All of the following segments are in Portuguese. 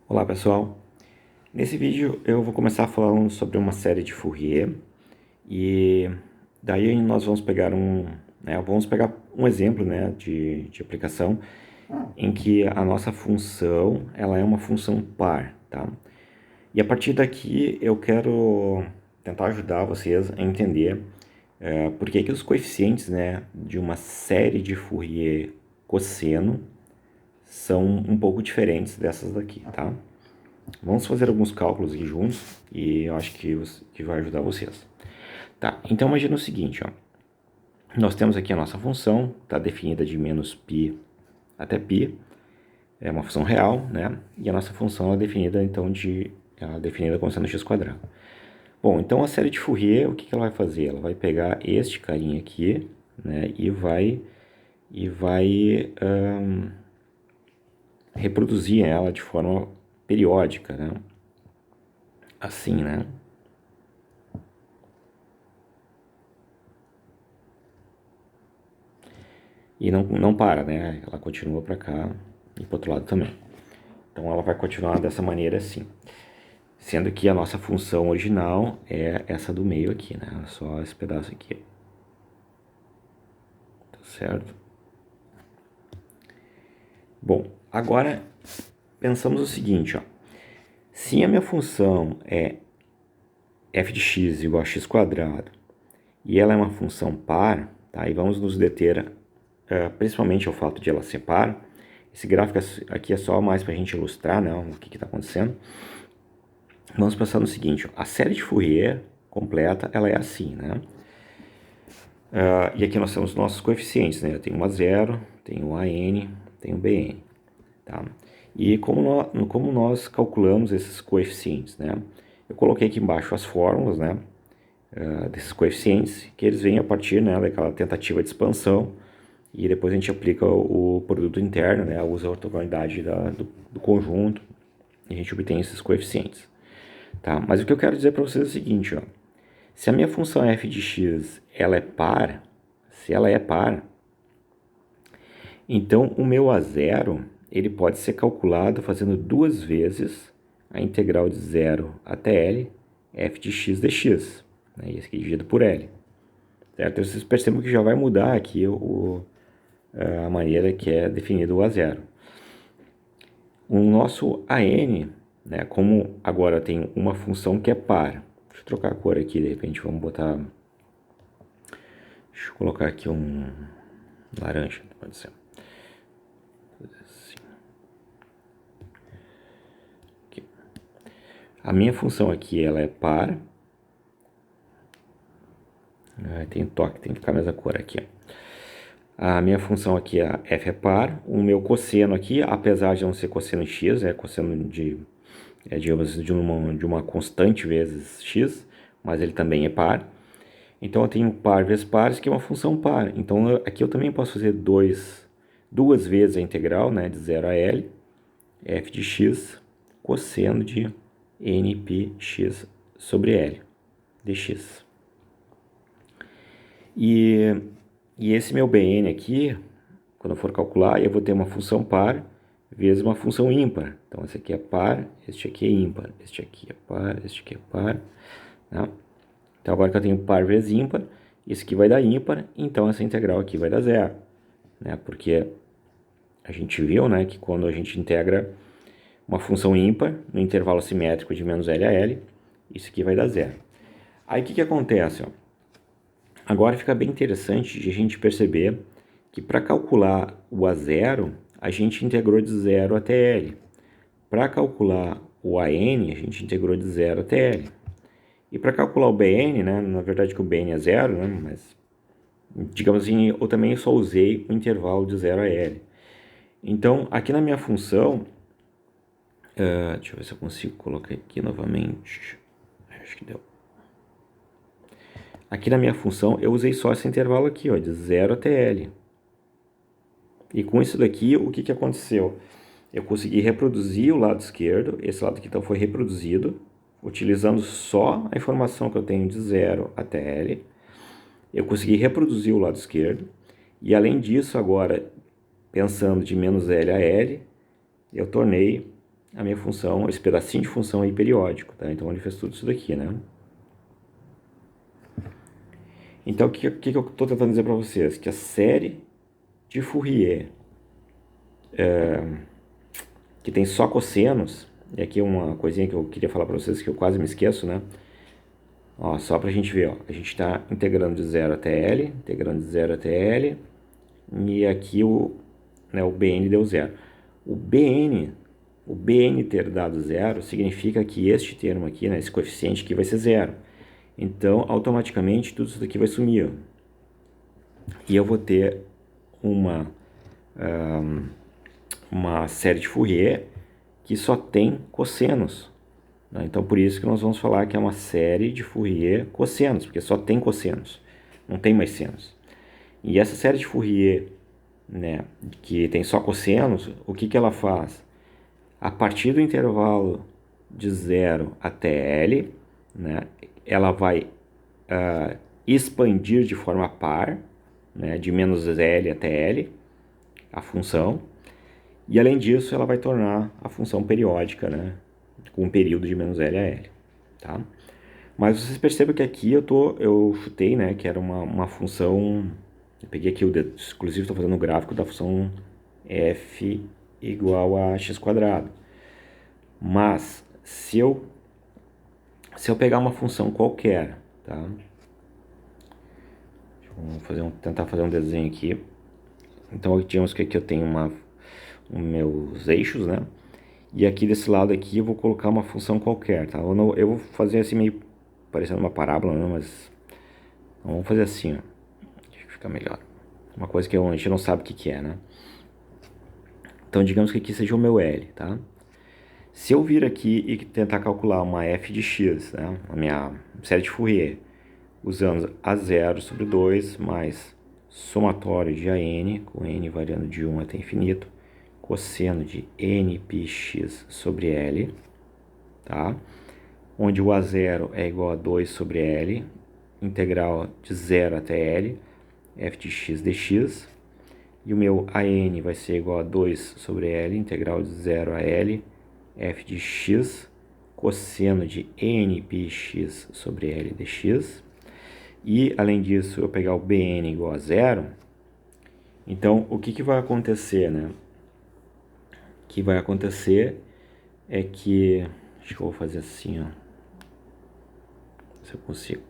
Olá pessoal, nesse vídeo eu vou começar falando sobre uma série de Fourier e daí nós vamos pegar um exemplo, de aplicação em que a nossa função ela é uma função par, tá? E a partir daqui eu quero tentar ajudar vocês a entender por que os coeficientes, de uma série de Fourier cosseno são um pouco diferentes dessas daqui, tá? Vamos fazer alguns cálculos aqui juntos e eu acho que vai ajudar vocês. Tá, então imagina o seguinte, ó. Nós temos aqui a nossa função, está definida de menos π até π, é uma função real, né? E a nossa função é definida então ela é definida como sendo x². Bom, então a série de Fourier, o que ela vai fazer? Ela vai pegar este carinha aqui, né? E vai reproduzir ela de forma periódica, né? Assim, né? E não para, né? Ela continua para cá e para outro lado também. Então ela vai continuar dessa maneira assim. Sendo que a nossa função original é essa do meio aqui, né? Só esse pedaço aqui. Tá certo? Bom, agora pensamos o seguinte, ó. Se a minha função é f de x igual a x² e ela é uma função par, tá? E vamos nos deter principalmente ao fato de ela ser par. Esse gráfico aqui é só mais para a gente ilustrar, né, o que está acontecendo. Vamos pensar no seguinte, ó, a série de Fourier completa, ela é assim, né? E aqui nós temos nossos coeficientes, né? Eu tenho uma 0, tenho um AN, tenho um BN, tá? E como nós calculamos esses coeficientes, né? Eu coloquei aqui embaixo as fórmulas, né? Desses coeficientes, que eles vêm a partir, né, daquela tentativa de expansão, e depois a gente aplica o produto interno, né? Usa a ortogonalidade do conjunto, e a gente obtém esses coeficientes. Tá? Mas o que eu quero dizer para vocês é o seguinte, ó. Se a minha função f de x ela é par, se ela é par, então o meu a0 ele pode ser calculado fazendo duas vezes a integral de 0 até L f de x dx, né? Isso aqui dividido por L. Certo? Vocês percebem que já vai mudar aqui a maneira que é definido o a0. O nosso AN, né, como agora tem uma função que é par. Deixa eu trocar a cor aqui, de repente vamos botar... Deixa eu colocar aqui um laranja, pode ser. Assim. Aqui. A minha função aqui ela é par. Tem toque, tem que ficar a mesma cor aqui. A minha função aqui, a f é par. O meu cosseno aqui, apesar de não ser cosseno x, é cosseno digamos, de uma constante vezes x, mas ele também é par. Então eu tenho par vezes par, que é uma função par. Então aqui eu também posso fazer duas vezes a integral, né, de 0 a L, f de x, cosseno de nπx sobre L, dx. E esse meu Bn aqui, quando eu for calcular, eu vou ter uma função par vezes uma função ímpar. Então esse aqui é par, este aqui é ímpar, este aqui é par, este aqui é par, né? Então agora que eu tenho par vezes ímpar, isso aqui vai dar ímpar, então essa integral aqui vai dar zero, né? Porque a gente viu, né, que quando a gente integra uma função ímpar no intervalo simétrico de menos L a L, isso aqui vai dar zero. Aí o que acontece, ó? Agora fica bem interessante de a gente perceber que para calcular o A0, a gente integrou de 0 até L. Para calcular o AN, a gente integrou de 0 até L. E para calcular o BN, né, na verdade que o BN é 0, né, mas digamos assim, eu também só usei o intervalo de 0 a L. Então, aqui na minha função, deixa eu ver se eu consigo colocar aqui novamente. Acho que deu. Aqui na minha função, eu usei só esse intervalo aqui, ó, de 0 até L. E com isso daqui, o que aconteceu? Eu consegui reproduzir o lado esquerdo, esse lado aqui então foi reproduzido, utilizando só a informação que eu tenho de 0 até L. Eu consegui reproduzir o lado esquerdo, e além disso, agora, pensando de menos L a L, eu tornei a minha função, esse pedacinho de função aí periódico, tá? Então ele fez tudo isso daqui, né? Então o que eu estou tentando dizer para vocês? Que a série de Fourier, que tem só cossenos, e aqui uma coisinha que eu queria falar para vocês que eu quase me esqueço, né? Ó, só para a gente ver, ó, a gente está integrando de 0 até L, integrando de 0 até L, e aqui o BN deu 0. O BN ter dado 0 significa que este termo aqui, né, esse coeficiente aqui vai ser 0. Então, automaticamente, tudo isso daqui vai sumir. E eu vou ter uma série de Fourier que só tem cossenos. Né? Então, por isso que nós vamos falar que é uma série de Fourier cossenos, porque só tem cossenos, não tem mais senos. E essa série de Fourier, né, que tem só cossenos, o que ela faz? A partir do intervalo de 0 até L, né, ela vai expandir de forma par, né, de menos L até L, a função, e além disso ela vai tornar a função periódica, né, com um período de menos L a L. Tá? Mas vocês percebem que aqui eu chutei, né, que era uma função, eu peguei aqui inclusive estou fazendo o gráfico da função f igual a x quadrado. Mas se eu pegar uma função qualquer, tá? Tentar fazer um desenho aqui. Então digamos que aqui eu tenho os meus eixos, né? E aqui desse lado aqui eu vou colocar uma função qualquer, tá? Eu vou fazer assim meio parecendo uma parábola, né? Mas vamos fazer assim, ó. Acho que fica melhor. Uma coisa que a gente não sabe o que é, né? Então digamos que aqui seja o meu L, tá? Se eu vir aqui e tentar calcular uma f de x, né? A minha série de Fourier, usando A0 sobre 2 mais somatório de AN, com n variando de 1 até infinito, cosseno de nπx sobre L, tá? Onde o A0 é igual a 2 sobre L, integral de 0 até L, f de x dx, e o meu AN vai ser igual a 2 sobre L, integral de 0 a L, f de x, cosseno de nπx sobre L dx. E, além disso, eu pegar o Bn igual a 0, então, o que vai acontecer, né? O que vai acontecer é que... Acho que eu vou fazer assim, ó. Se eu consigo.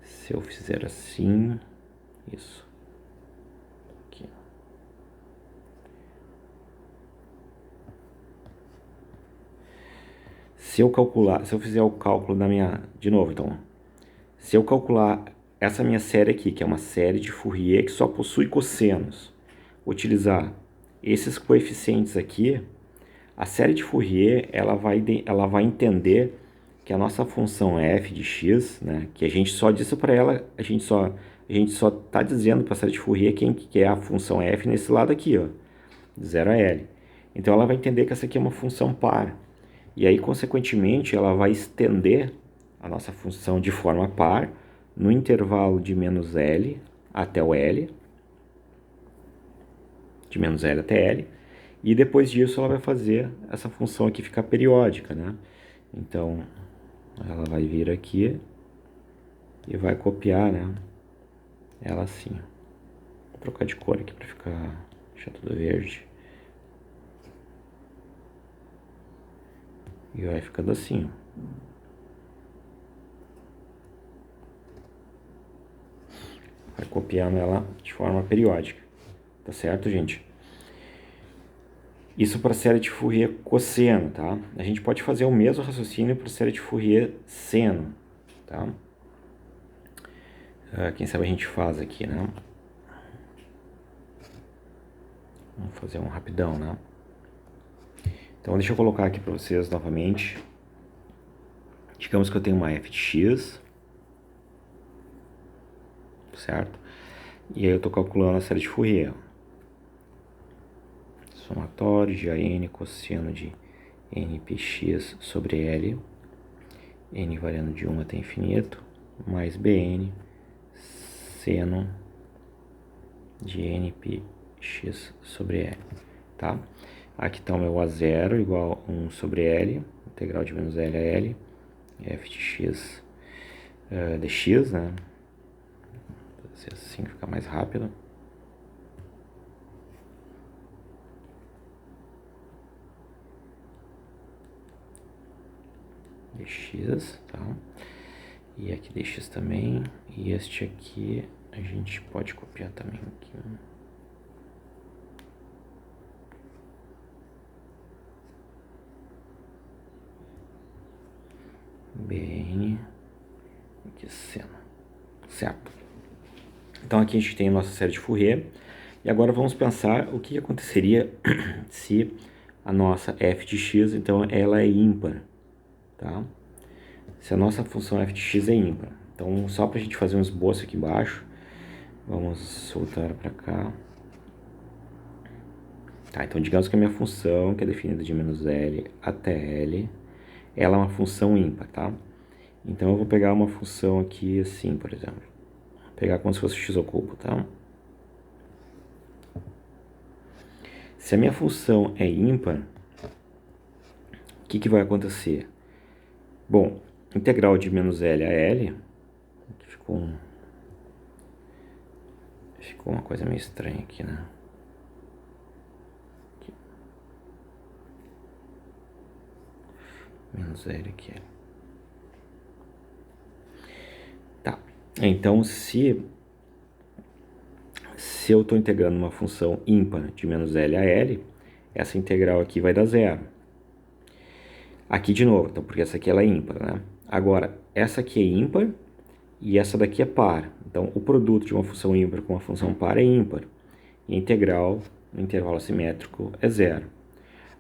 Se eu fizer assim... Isso. Aqui. Se eu fizer o cálculo da minha... De novo, então. Se eu calcular essa minha série aqui, que é uma série de Fourier que só possui cossenos, utilizar esses coeficientes aqui, a série de Fourier ela vai entender que a nossa função f de x, né, que a gente só disse para ela, a gente só está dizendo para a série de Fourier que é a função f nesse lado aqui, ó, de 0 a L. Então ela vai entender que essa aqui é uma função par. E aí, consequentemente, ela vai estender a nossa função de forma par no intervalo de menos L até o L, de menos L até L, e depois disso ela vai fazer essa função aqui ficar periódica, né? Então, ela vai vir aqui e vai copiar, né? Ela assim. Vou trocar de cor aqui para deixar tudo verde. E vai ficando assim, ó. Vai copiando ela de forma periódica. Tá certo, gente? Isso para a série de Fourier cosseno, tá? A gente pode fazer o mesmo raciocínio para a série de Fourier seno, tá? Quem sabe a gente faz aqui, né? Vamos fazer um rapidão, né? Então, deixa eu colocar aqui para vocês novamente. Digamos que eu tenho uma f de x, certo? E aí eu estou calculando a série de Fourier. Somatório de AN cosseno de npx sobre L, n variando de 1 até infinito, mais Bn seno de npx sobre L, tá? Aqui está o meu A0 igual 1 sobre L, integral de menos L a L, f de x dx, né? Assim fica mais rápido. Dx, tá? E aqui dx também. E este aqui a gente pode copiar também aqui. Bn, aqui seno, certo? Então aqui a gente tem a nossa série de Fourier. E agora vamos pensar o que aconteceria se a nossa f de x, então, ela é ímpar, tá? Se a nossa função f de x é ímpar. Então, só para a gente fazer um esboço aqui embaixo, vamos soltar para cá. Tá, então digamos que a minha função, que é definida de menos L até L, ela é uma função ímpar, tá? Então eu vou pegar uma função aqui assim, por exemplo. Vou pegar como se fosse x ao cubo, tá? Se a minha função é ímpar, o que vai acontecer? Bom, integral de menos L a L, aqui ficou uma coisa meio estranha aqui, né? Aqui. Menos L aqui. Tá, então se eu estou integrando uma função ímpar de menos L a L, essa integral aqui vai dar zero. Aqui de novo, então, porque essa aqui ela é ímpar, né? Agora, essa aqui é ímpar e essa daqui é par. Então, o produto de uma função ímpar com uma função par é ímpar. E a integral no intervalo assimétrico é zero.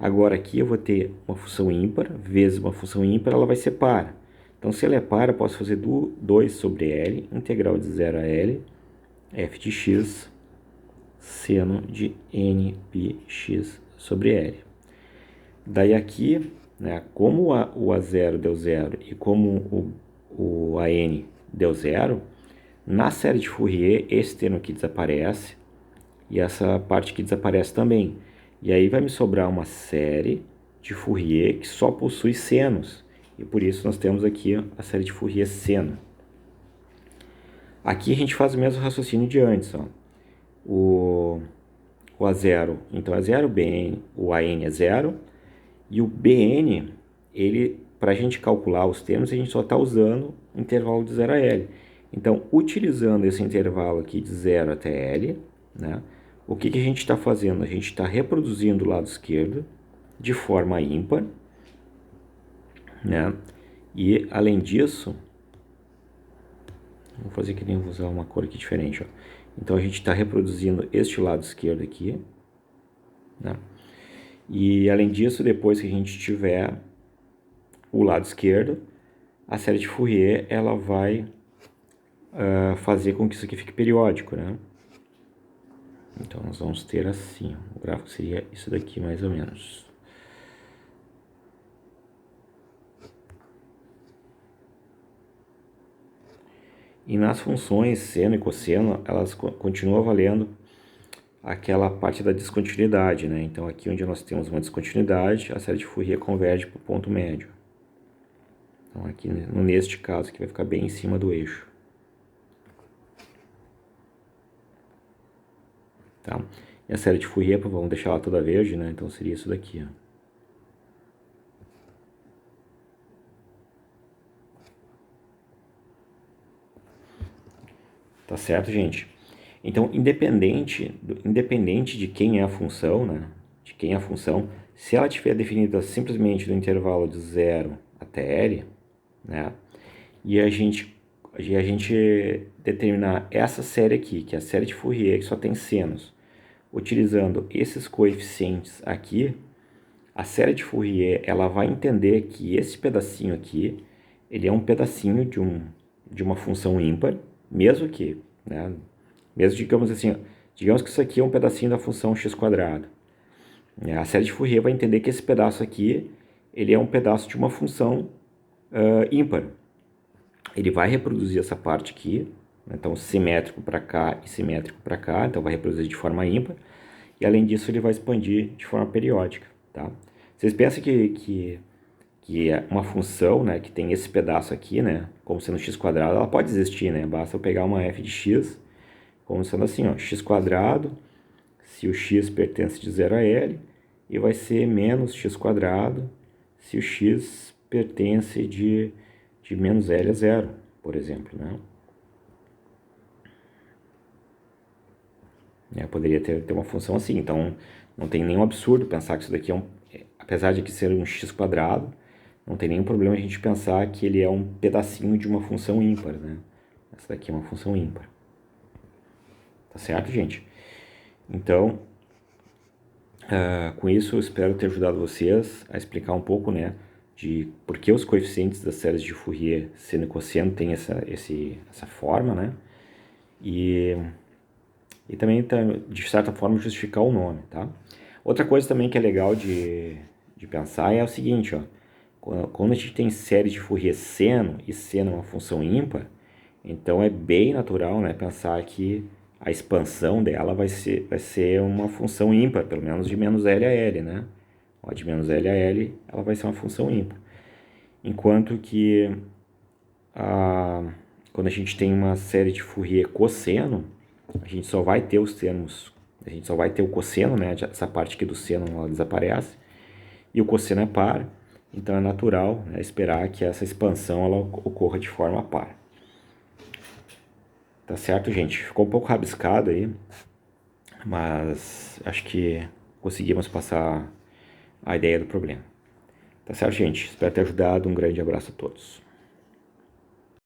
Agora, aqui eu vou ter uma função ímpar vezes uma função ímpar, ela vai ser par. Então, se ela é par, eu posso fazer 2 sobre L, integral de 0 a L, f de x, seno de nπx sobre L. Daí aqui, né, como o A0 deu zero e como o AN deu zero, na série de Fourier esse termo aqui desaparece e essa parte aqui desaparece também. E aí vai me sobrar uma série de Fourier que só possui senos. E por isso nós temos aqui a série de Fourier seno. Aqui a gente faz o mesmo raciocínio de antes, ó. O A0, então é zero, Bn, o AN é zero. E o Bn, para a gente calcular os termos, a gente só está usando o intervalo de 0 a L. Então, utilizando esse intervalo aqui de 0 até L, né, o que a gente está fazendo? A gente está reproduzindo o lado esquerdo de forma ímpar, né? E, além disso, vou fazer que nem vou usar uma cor aqui diferente, ó. Então, a gente está reproduzindo este lado esquerdo aqui, né? E, além disso, depois que a gente tiver o lado esquerdo, a série de Fourier ela vai fazer com que isso aqui fique periódico, né? Então, nós vamos ter assim, o gráfico seria isso daqui mais ou menos. E nas funções seno e cosseno, elas continuam valendo aquela parte da descontinuidade, né? Então, aqui onde nós temos uma descontinuidade, a série de Fourier converge para o ponto médio. Então, aqui neste caso, que vai ficar bem em cima do eixo. Tá? E a série de Fourier, vamos deixar ela toda verde, né? Então, seria isso daqui, ó. Tá certo, gente? Então, independente de quem é a função, né? De quem é a função, se ela estiver definida simplesmente no intervalo de 0 até L, né? E a gente determinar essa série aqui, que é a série de Fourier, que só tem senos, utilizando esses coeficientes aqui, a série de Fourier ela vai entender que esse pedacinho aqui, ele é um pedacinho de uma função ímpar, mesmo que, né, mesmo digamos assim, digamos que isso aqui é um pedacinho da função x². A série de Fourier vai entender que esse pedaço aqui, ele é um pedaço de uma função ímpar. Ele vai reproduzir essa parte aqui, então simétrico para cá e simétrico para cá, então vai reproduzir de forma ímpar. e além disso ele vai expandir de forma periódica, tá? Vocês pensam que é uma função, né, que tem esse pedaço aqui, né, como sendo x², ela pode existir, né? Basta eu pegar uma f de x, como sendo assim, ó, x², se o x pertence de 0 a L, e vai ser menos x² se o x pertence de menos L a 0, por exemplo, né? Eu poderia ter uma função assim, então não tem nenhum absurdo pensar que isso daqui apesar de que ser um x², não tem nenhum problema a gente pensar que ele é um pedacinho de uma função ímpar, né? Essa daqui é uma função ímpar. Tá certo, gente? Então, com isso eu espero ter ajudado vocês a explicar um pouco, né, de por que os coeficientes das séries de Fourier seno e cosseno têm essa forma, né? E também, de certa forma, justificar o nome, tá? Outra coisa também que é legal de pensar é o seguinte, ó. Quando a gente tem séries de Fourier seno, e seno é uma função ímpar, então é bem natural, né, pensar que a expansão dela vai ser uma função ímpar, pelo menos de menos L a L, né? Ó, de menos L a L, ela vai ser uma função ímpar. Enquanto que quando a gente tem uma série de Fourier cosseno, a gente só vai ter os termos, a gente só vai ter o cosseno, né? Essa parte aqui do seno ela desaparece, e o cosseno é par, então é natural, né, esperar que essa expansão ela ocorra de forma par. Tá certo, gente? Ficou um pouco rabiscado aí, mas acho que conseguimos passar a ideia do problema. Tá certo, gente? Espero ter ajudado. Um grande abraço a todos.